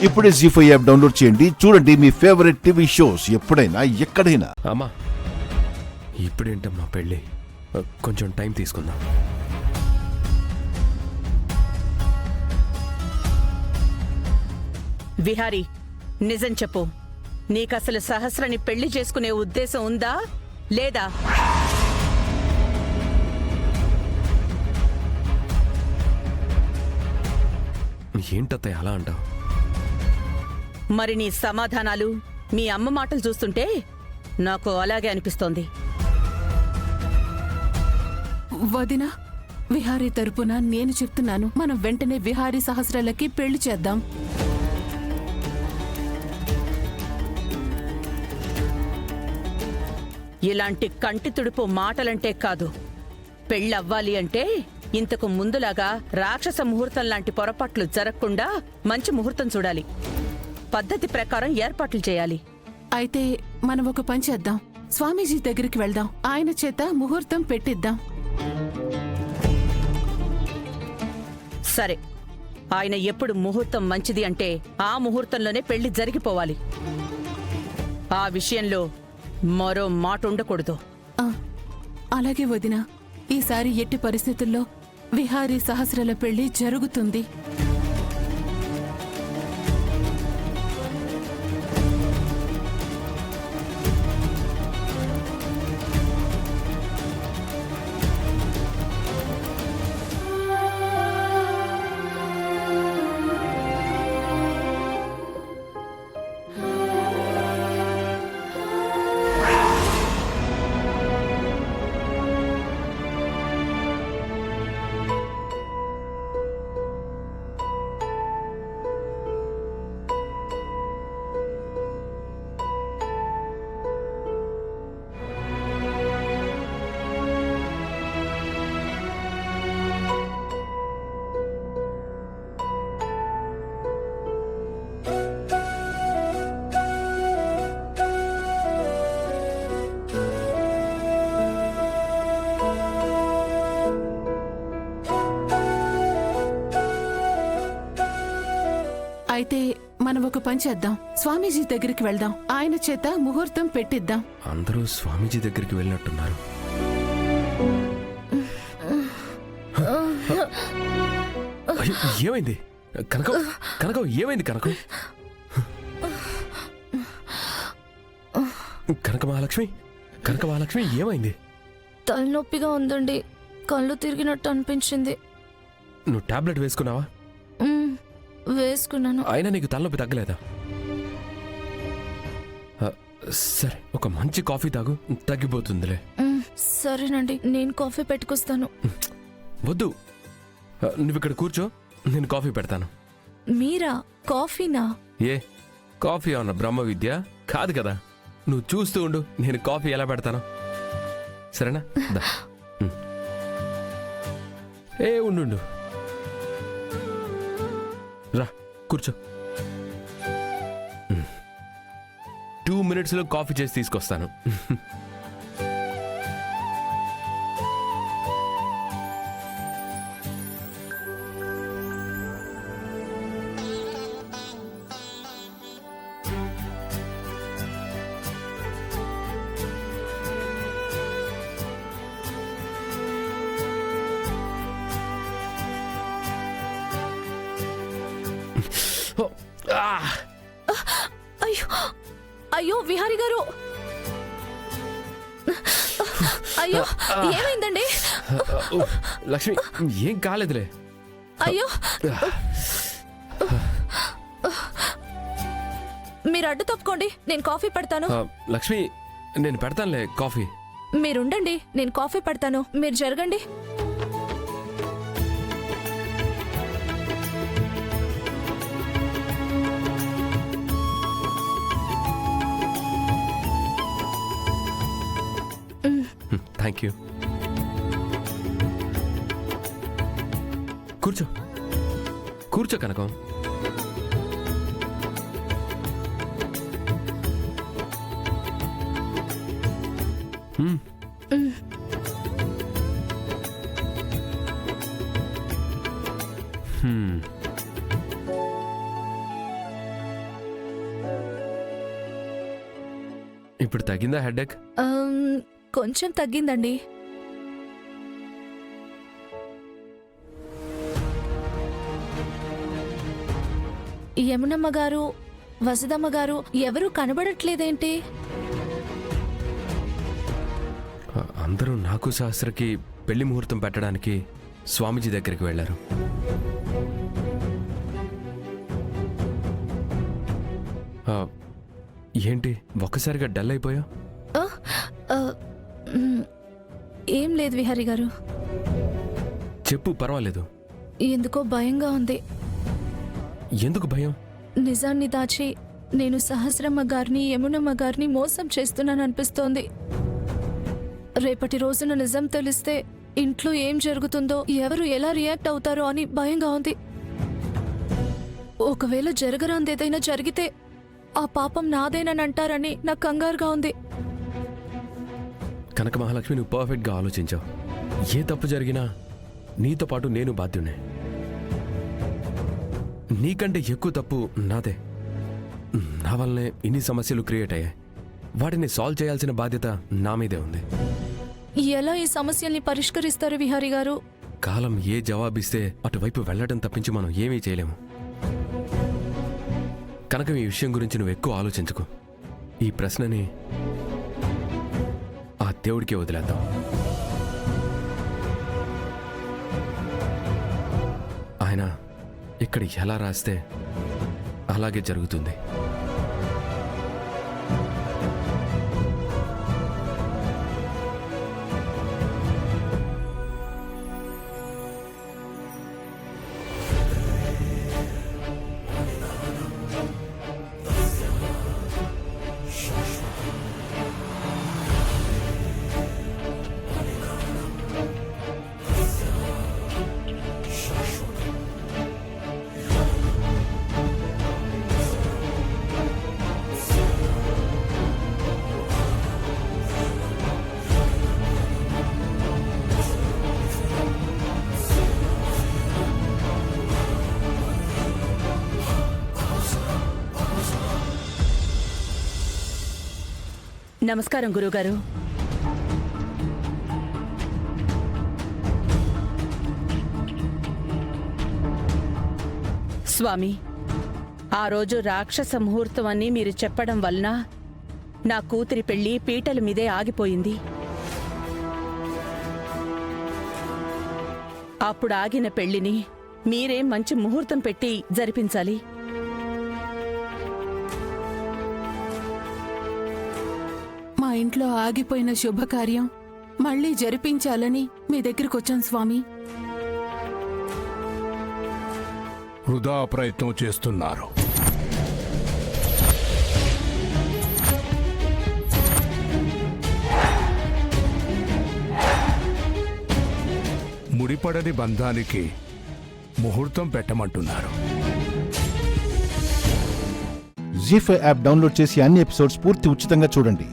ఇప్పుడే జీ5 app download చేయండి. చూడండి మీ ఫేవరెట్ టీవీ షోస్ ఎప్పుడైనా ఎక్కడైనా. అమ్మా, ఇప్పుడేంటమ్మా పెళ్ళి? కొంచెం టైం తీసుకుందాం. విహారీ, నిజం చెప్పు, నీకసలు సహస్రని పెళ్లి చేసుకునే ఉద్దేశం ఉందా లేదా? ఏంటత్తయ్య అలా అంటావు? మరి నీ సమాధానాలు, మీ అమ్మ మాటలు చూస్తుంటే నాకు అలాగే అనిపిస్తోంది. వదినా, విహారీ తరపున నేను చెప్తున్నాను, మనం వెంటనే విహారీ సహస్రాలకి పెళ్లి చేద్దాం. ఇలాంటి కంటి తుడుపు మాటలంటే కాదు, పెళ్ళవ్వాలి అంటే ఇంతకు ముందులాగా రాక్షస ముహూర్తం లాంటి పొరపాట్లు జరగకుండా మంచి ముహూర్తం చూడాలి. పద్ధతి ప్రకారం ఏర్పాట్లు చేయాలి. అయితే మనం ఒక పని చేద్దాం, స్వామీజీ దగ్గరికి వెళ్దాం, ఆయన చేత ముహూర్తం పెట్టిద్దాం. సరే, ఆయన ఎప్పుడు ముహూర్తం మంచిది అంటే ఆ ముహూర్తంలోనే పెళ్లి జరిగిపోవాలి. ఆ విషయంలో మరో మాట ఉండకూడదు. ఆ, అలాగే వదినా, ఈసారి ఎట్టి పరిస్థితుల్లో విహారీ సహస్రాల పెళ్లి జరుగుతుంది. అయితే మనం ఒక పని చేద్దాం, స్వామీజీ దగ్గరికి వెళ్దాం, ఆయన చేత ముహూర్తం పెట్టిద్దాం. అందరూ స్వామీజీ దగ్గరికి వెళ్ళినట్టున్నారు. అయ్యో, ఏమైంది కనకం? కనకం ఏమైంది? కనకం, కనక మహాలక్ష్మి, కనక మహాలక్ష్మి ఏమైంది? తలనొప్పిగా ఉందండి, కళ్ళు తిరిగినట్టు అనిపించింది. నువ్వు టాబ్లెట్ వేసుకున్నావా? వేసుకున్నాను. అయినా నీకు తలనొప్పి తగ్గలేదా? సరే, ఒక మంచి కాఫీ తాగు, తగ్గిపోతుందిలే. సరేనండి, నేను కాఫీ పెట్టుకొస్తాను. వద్దు, నువ్వు ఇక్కడ కూర్చో, నేను కాఫీ పెడతాను. మీరా? కాఫీనా? ఏ కాఫీ అన్న బ్రహ్మ విద్య కాదు కదా. నువ్వు చూస్తూ ఉండు, నేను కాఫీ ఎలా పెడతాను, సరేనా? దా. ఏ ఉండు, రా కూర్చో. 2 minutesలో కాఫీ చేసి తీసుకొస్తాను. అయ్యో అయ్యో, విహారీ గారు, అయ్యో ఏమైందండి? లక్ష్మి, ఏం కాలేదులే. అయ్యో, మీరు అడ్డు తప్పుకోండి, నేను కాఫీ పెడతాను. లక్ష్మి, నేను పెడతానులే కాఫీ. మీరుండండి, నేను కాఫీ పెడతాను, మీరు జరగండి. Thank you. కూర్చో కూర్చో కనకం. ఇప్పుడు తగ్గిందా హెడేక్? కొంచెం తగ్గిందండి. యమునమ్మ గారు, వసుదమ్మ గారు ఎవరూ కనబడట్లేదేంటి? అందరూ నాకు సహస్రకి పెళ్లి ముహూర్తం పెట్టడానికి స్వామీజీ దగ్గరికి వెళ్ళారు. ఏంటి ఒక్కసారిగా డల్ అయిపోయా? ఆ, ఆ, మ్, ఏం లేదు విహారీ గారు. చెప్పు, పర్వాలేదు. ఎందుకో భయంగా ఉంది. ఎందుకు భయం? నిజాన్ని దాచి నేను సహస్రమ్మ గారిని, యమునమ్మ గారిని మోసం చేస్తున్నాననిపిస్తోంది. రేపటి రోజున నిజం తెలిస్తే ఇంట్లో ఏం జరుగుతుందో, ఎవరు ఎలా రియాక్ట్ అవుతారో అని భయంగా ఉంది. ఒకవేళ జరగరాందేదైనా జరిగితే ఆ పాపం నాదేనని అంటారని నాకు కంగారుగా ఉంది. కనక మహాలక్ష్మి, నువ్వు పర్ఫెక్ట్గా ఆలోచించావు. ఏ తప్పు జరిగినా నీతో పాటు నేను బాధ్యునే. నీకంటే ఎక్కువ తప్పు నాదే. నా వల్లనే ఇన్ని సమస్యలు క్రియేట్ అయ్యాయి. వాటిని సాల్వ్ చేయాల్సిన బాధ్యత నా మీదే ఉంది. ఎలా ఈ సమస్యల్ని పరిష్కరిస్తారు విహారీ గారు? కాలం ఏ జవాబిస్తే అటువైపు వెళ్ళడం తప్పించి మనం ఏమీ చేయలేము. కనుక ఈ విషయం గురించి నువ్వు ఎక్కువ ఆలోచించుకో. ఈ ప్రశ్నని ఆ దేవుడికే వదిలేద్దాం. ఆయన ఇక్కడ ఎలా రాస్తే అలాగే జరుగుతుంది. నమస్కారం గురుగారు. స్వామి, ఆ రోజు రాక్షస ముహూర్తం అని మీరు చెప్పడం వలన నా కూతురి పెళ్లి పీటల మీదే ఆగిపోయింది. అప్పుడు ఆగిన పెళ్లిని మీరే మంచి ముహూర్తం పెట్టి జరిపించాలి. మా ఇంట్లో ఆగిపోయిన శుభకార్యం మళ్ళీ జరిపించాలని మీ దగ్గరికి వచ్చాను స్వామి. వృధా ప్రయత్నం చేస్తున్నారు. ముడిపడని బంధానికి ముహూర్తం పెట్టమంటున్నారు. జీ5 యాప్ డౌన్లోడ్ చేసి అన్ని ఎపిసోడ్స్ పూర్తి ఉచితంగా చూడండి.